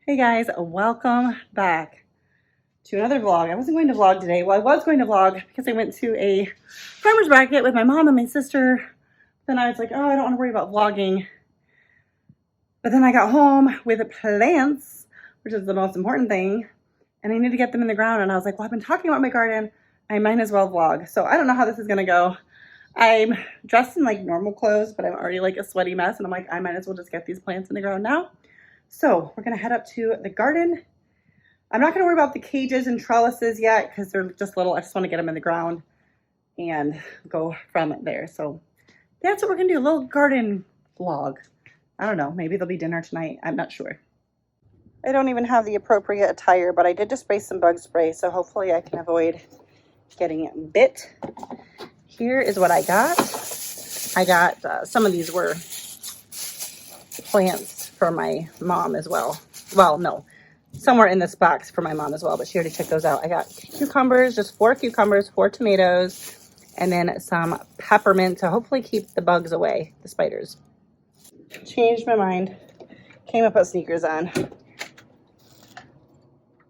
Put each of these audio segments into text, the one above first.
Hey guys, welcome back to another vlog. I wasn't going to vlog today. Well, I was going to vlog because I went to a farmer's market with my mom and my sister. Then I was like, oh, I don't want to worry about vlogging. But then I got home with plants, which is the most important thing. And I need to get them in the ground. And I was like, well, I've been talking about my garden. I might as well vlog. So I don't know how this is going to go. I'm dressed in like normal clothes, but I'm already like a sweaty mess. And I'm like, I might as well just get these plants in the ground now. So we're gonna head up to the garden. I'm not gonna worry about the cages and trellises yet because they're just little. I just wanna get them in the ground and go from there. So that's what we're gonna do, a little garden vlog. I don't know, maybe there'll be dinner tonight. I'm not sure. I don't even have the appropriate attire, but I did just spray some bug spray, so hopefully I can avoid getting bit. Here is what I got. I got, some of these were plants for my mom as well. Well, no, somewhere in this box for my mom as well, but she already took those out. I got cucumbers, just 4 cucumbers, 4 tomatoes, and then some peppermint to hopefully keep the bugs away, the spiders. Changed my mind. Came up with sneakers on.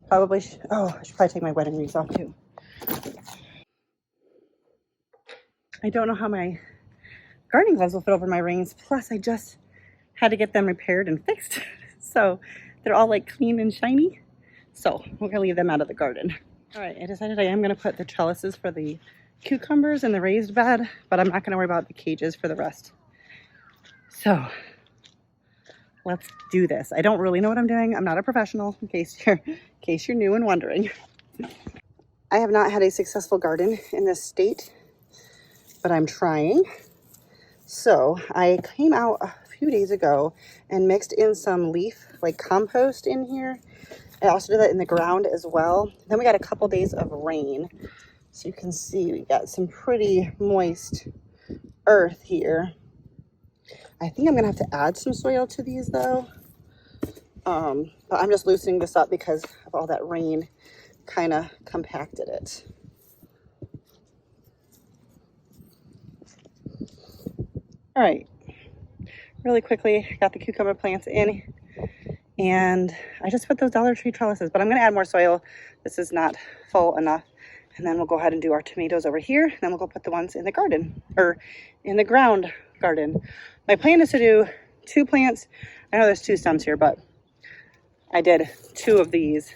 Probably, I should probably take my wedding rings off too. I don't know how my gardening gloves will fit over my rings. Plus, I just had to get them repaired and fixed. So they're all like clean and shiny. So we're gonna leave them out of the garden. All right, I decided I am gonna put the trellises for the cucumbers in the raised bed, but I'm not gonna worry about the cages for the rest. So let's do this. I don't really know what I'm doing. I'm not a professional, in case you're new and wondering. I have not had a successful garden in this state, but I'm trying. So I came out a few days ago and mixed in some leaf like compost in here. I also did that in the ground as well. Then we got a couple days of rain, so you can see we got some pretty moist earth here. I think I'm gonna have to add some soil to these though, but I'm just loosening this up because of all that rain kind of compacted it. All right, really quickly, got the cucumber plants in, and I just put those Dollar Tree trellises, but I'm gonna add more soil. This is not full enough. And then we'll go ahead and do our tomatoes over here. Then we'll go put the ones in the garden, or in the ground garden. My plan is to do 2 plants. I know there's 2 stems here, but I did 2 of these.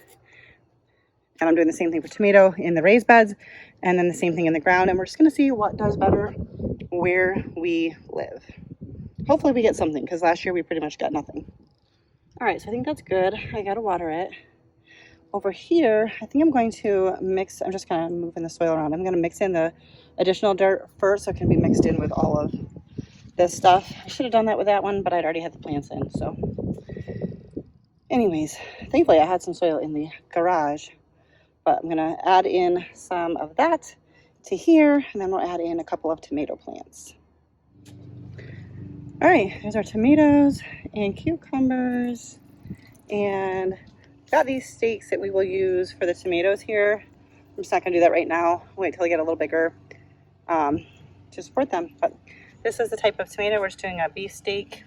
And I'm doing the same thing for tomato in the raised beds, and then the same thing in the ground. And we're just gonna see what does better where we live. Hopefully we get something, because last year we pretty much got nothing. All right, so I think that's good. I gotta water it. Over here, I think I'm going to mix, I'm just kind of moving the soil around. I'm gonna mix in the additional dirt first so it can be mixed in with all of this stuff. I should have done that with that one, but I'd already had the plants in, so. Anyways, thankfully I had some soil in the garage, but I'm gonna add in some of that to here, and then we'll add in a couple of tomato plants. All right, there's our tomatoes and cucumbers, and got these stakes that we will use for the tomatoes here. I'm just not gonna do that right now. Wait till they get a little bigger to support them. But this is the type of tomato. We're just doing a beefsteak,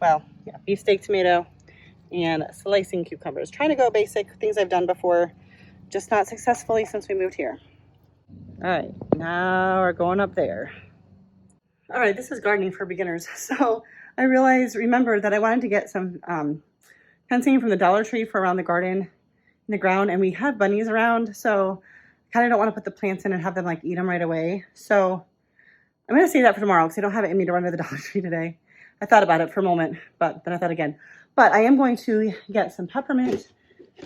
beefsteak tomato and slicing cucumbers. Trying to go basic, things I've done before, just not successfully since we moved here. All right, now we're going up there. All right, this is gardening for beginners. So I remembered that I wanted to get some fencing from the Dollar Tree for around the garden in the ground, and we have bunnies around, so I kind of don't want to put the plants in and have them like eat them right away. So I'm going to save that for tomorrow because I don't have it in me to run to the Dollar Tree today. I thought about it for a moment, but then I thought again. But I am going to get some peppermint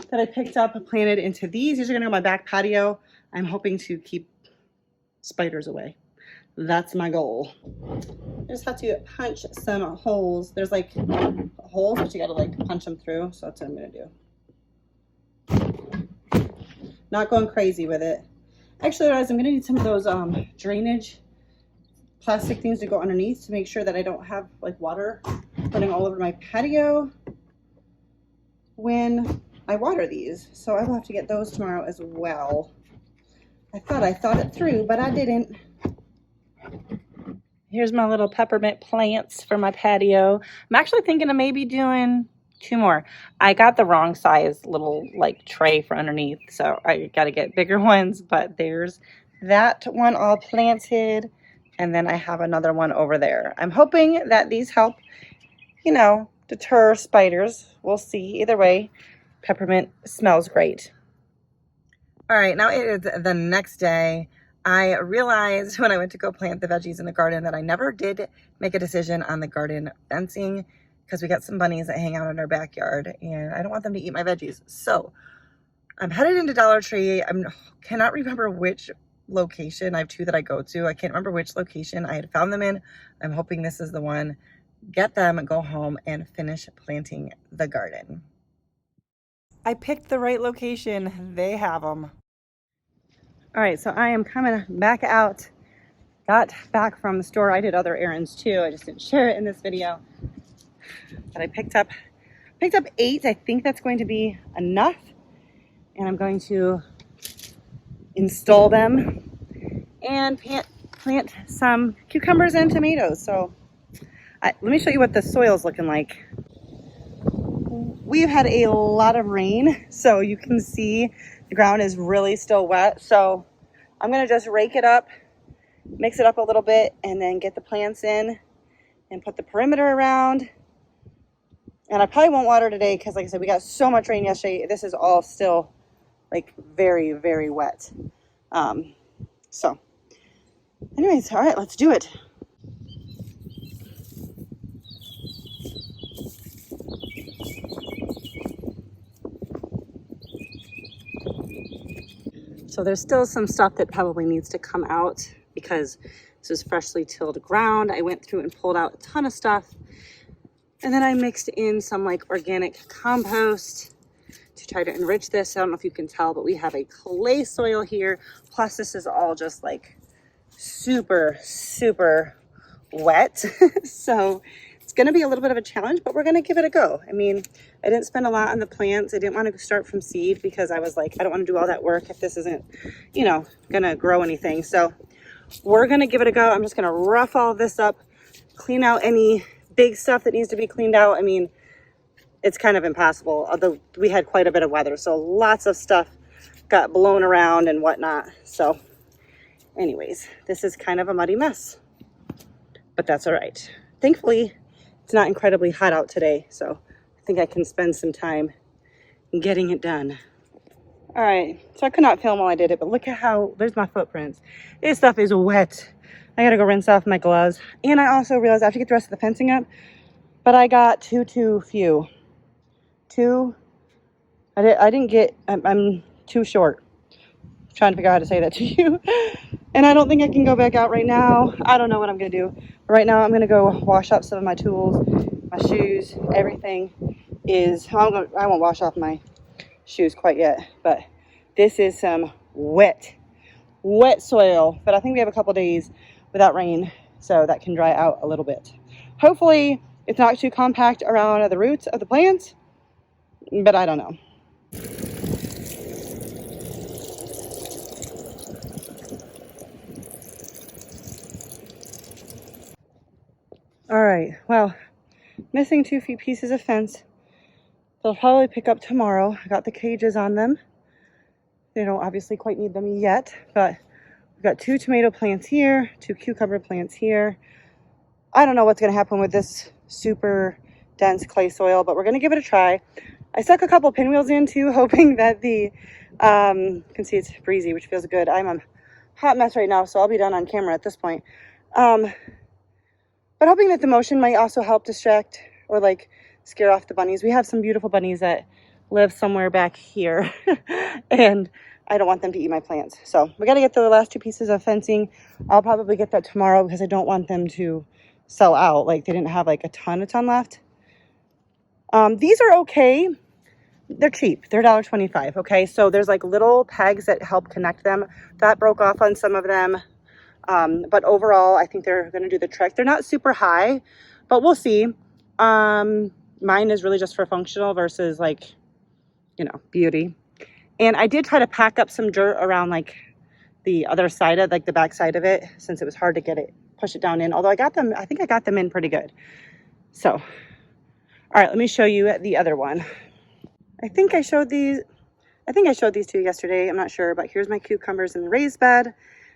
that I picked up and planted into these. These are going to go on my back patio. I'm hoping to keep spiders away. That's my goal. I just have to punch some holes. There's like holes, but you got to like punch them through. So that's what I'm going to do. Not going crazy with it. Actually, guys, I'm gonna need some of those drainage plastic things to go underneath to make sure that I don't have like water running all over my patio when I water these. So I will have to get those tomorrow as well. I thought it through, but I didn't. Here's my little peppermint plants for my patio. I'm actually thinking of maybe doing 2 more. I got the wrong size little like tray for underneath, so I got to get bigger ones, but there's that one all planted, and then I have another one over there. I'm hoping that these help, you know, deter spiders. We'll see. Either way, peppermint smells great. All right, now it is the next day. I realized when I went to go plant the veggies in the garden that I never did make a decision on the garden fencing, because we got some bunnies that hang out in our backyard and I don't want them to eat my veggies. So I'm headed into Dollar Tree. I cannot remember which location. I have 2 that I go to. I can't remember which location I had found them in. I'm hoping this is the one. Get them, go home, and finish planting the garden. I picked the right location. They have them. All right, so I am coming back out. Got back from the store. I did other errands too. I just didn't share it in this video. But I picked up 8. I think that's going to be enough. And I'm going to install them and plant some cucumbers and tomatoes. So let me show you what the soil's looking like. We've had a lot of rain, so you can see the ground is really still wet. So I'm gonna just rake it up, mix it up a little bit, and then get the plants in and put the perimeter around. And I probably won't water today because, like I said, we got so much rain yesterday. This is all still like very, very wet. So anyways, all right, let's do it. So there's still some stuff that probably needs to come out because this is freshly tilled ground. I went through and pulled out a ton of stuff. And then I mixed in some like organic compost to try to enrich this. I don't know if you can tell, but we have a clay soil here. Plus this is all just like super, super wet. So it's going to be a little bit of a challenge, but we're going to give it a go. I mean, I didn't spend a lot on the plants. I didn't want to start from seed because I was like, I don't want to do all that work if this isn't, you know, going to grow anything. So we're going to give it a go. I'm just going to rough all of this up, clean out any big stuff that needs to be cleaned out. I mean, it's kind of impossible, although we had quite a bit of weather. So lots of stuff got blown around and whatnot. So anyways, this is kind of a muddy mess, but that's all right. Thankfully, it's not incredibly hot out today. So I think I can spend some time getting it done. All right, so I could not film while I did it, but look at how, there's my footprints. This stuff is wet. I gotta go rinse off my gloves. And I also realized I have to get the rest of the fencing up, but I got too few. I didn't get, I'm too short. I'm trying to figure out how to say that to you. And I don't think I can go back out right now. I don't know what I'm gonna do. Right now I'm gonna go wash up some of my tools, my shoes, everything is, I won't wash off my shoes quite yet, but this is some wet soil. But I think we have a couple days without rain, so that can dry out a little bit. Hopefully it's not too compact around the roots of the plants, but I don't know. All right, well, missing 2 feet pieces of fence. They'll probably pick up tomorrow. I got the cages on them. They don't obviously quite need them yet, but we've got 2 tomato plants here, 2 cucumber plants here. I don't know what's gonna happen with this super dense clay soil, but we're gonna give it a try. I stuck a couple pinwheels in too, hoping that the, you can see it's breezy, which feels good. I'm a hot mess right now, so I'll be done on camera at this point. But hoping that the motion might also help distract or like scare off the bunnies. We have some beautiful bunnies that live somewhere back here and I don't want them to eat my plants. So we got to get the last 2 pieces of fencing. I'll probably get that tomorrow because I don't want them to sell out. Like they didn't have like a ton left. These are okay. They're cheap. They're $1.25. Okay. So there's like little pegs that help connect them. That broke off on some of them. But overall, I think they're going to do the trick. They're not super high, but we'll see. Mine is really just for functional versus like, you know, beauty. And I did try to pack up some dirt around like the other side of like the back side of it, since it was hard to push it down in. Although I think I got them in pretty good. So All right, let me show you the other one. I think I showed these to you yesterday. I'm not sure, but here's my cucumbers in the raised bed.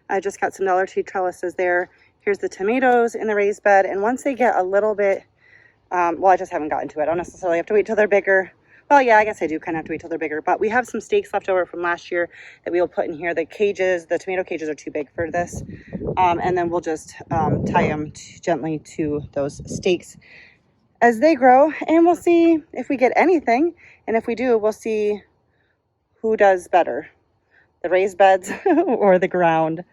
I just got some Dollar Tree trellises there. Here's the tomatoes in the raised bed. And once they get a little bit, well, I just haven't gotten to it. I don't necessarily have to wait till they're bigger. Well, yeah, I guess I do kind of have to wait till they're bigger. But we have some steaks left over from last year that we will put in here. The tomato cages are too big for this. And then we'll just tie them gently to those steaks as they grow. And we'll see if we get anything. And if we do, we'll see who does better, the raised beds or the ground.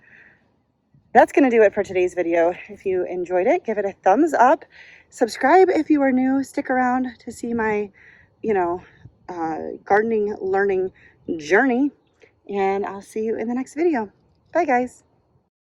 That's going to do it for today's video. If you enjoyed it, give it a thumbs up. Subscribe if you are new. Stick around to see my, gardening learning journey. And I'll see you in the next video. Bye, guys.